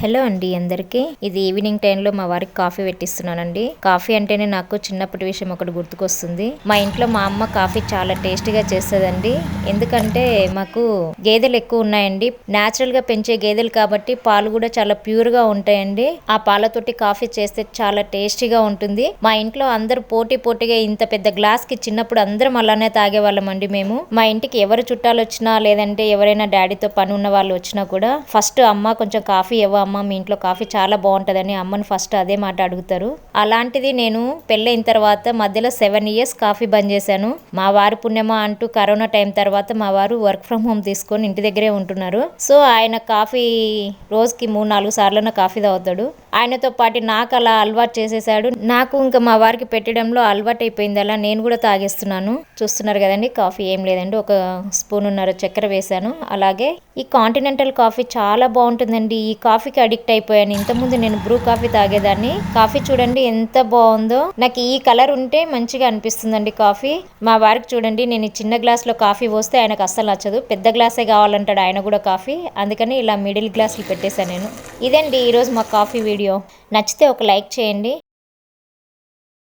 Hello అండి అందరికీ. ఇది ఈవినింగ్ టైంలో మా వారికి కాఫీ పెట్టిస్తున్నానండి. కాఫీ అంటేనే నాకు చిన్నప్పటి విషయం ఒకటి గుర్తుకొస్తుంది. మా ఇంట్లో మా అమ్మ కాఫీ చాలా టేస్టీగా చేస్తుందండి. ఎందుకంటే మాకు గేదెలు ఎక్కువ ఉన్నాయండి. న్యాచురల్ గా పెంచే గేదెలు కాబట్టి పాలు కూడా చాలా ప్యూర్ గా ఉంటాయండి. ఆ పాలతోటి కాఫీ చేస్తే చాలా టేస్టీగా ఉంటుంది. మా ఇంట్లో అందరూ పోటీగా ఇంత పెద్ద గ్లాస్ కి చిన్నప్పుడు అందరం అలానే తాగేవాళ్ళం అండి. మేము మా ఇంటికి ఎవరు చుట్టాలు వచ్చినా లేదంటే ఎవరైనా డాడీతో పని ఉన్న వాళ్ళు వచ్చినా కూడా ఫస్ట్ అమ్మ కొంచెం కాఫీ అమ్మ మీ ఇంట్లో కాఫీ చాలా బాగుంటుందని అమ్మని ఫస్ట్ అదే మాట అడుగుతారు. అలాంటిది నేను పెళ్ళైన తర్వాత మధ్యలో 7 years కాఫీ బంద్ చేశాను. మా వారి పుణ్యమా అంటూ కరోనా టైం తర్వాత మా వారు వర్క్ ఫ్రమ్ హోమ్ తీసుకొని ఇంటి దగ్గరే ఉంటున్నారు. సో ఆయన కాఫీ రోజుకి 3-4 సార్లన కాఫీ తాగుతాడు. ఆయనతో పాటు నాకు అలా అలవాటు చేసేసాడు. నాకు ఇంకా మా వారికి పెట్టడంలో అలవాటు అయిపోయింది. అలా నేను కూడా తాగేస్తున్నాను. చూస్తున్నారు కదండి, కాఫీ ఏం లేదండి, ఒక స్పూన్ చక్కెర వేసాను. అలాగే ఈ కాంటినెంటల్ కాఫీ చాలా బాగుంటుందండి. ఈ కాఫీకి అడిక్ట్ అయిపోయాను. ఇంతకుముందు నేను బ్రూ కాఫీ తాగేదాన్ని. కాఫీ చూడండి ఎంత బాగుందో. నాకు ఈ కలర్ ఉంటే మంచిగా అనిపిస్తుందండి కాఫీ. మా వారికి చూడండి, నేను ఈ చిన్న గ్లాస్ లో కాఫీ పోస్తే ఆయనకు అస్సలు నచ్చదు. పెద్ద గ్లాసే కావాలంటాడు ఆయన కూడా కాఫీ. అందుకని ఇలా మిడిల్ గ్లాసులు పెట్టేశాను నేను. ఇదండి ఈరోజు మా కాఫీ వీడియో. నచ్చితే ఒక లైక్ చేయండి.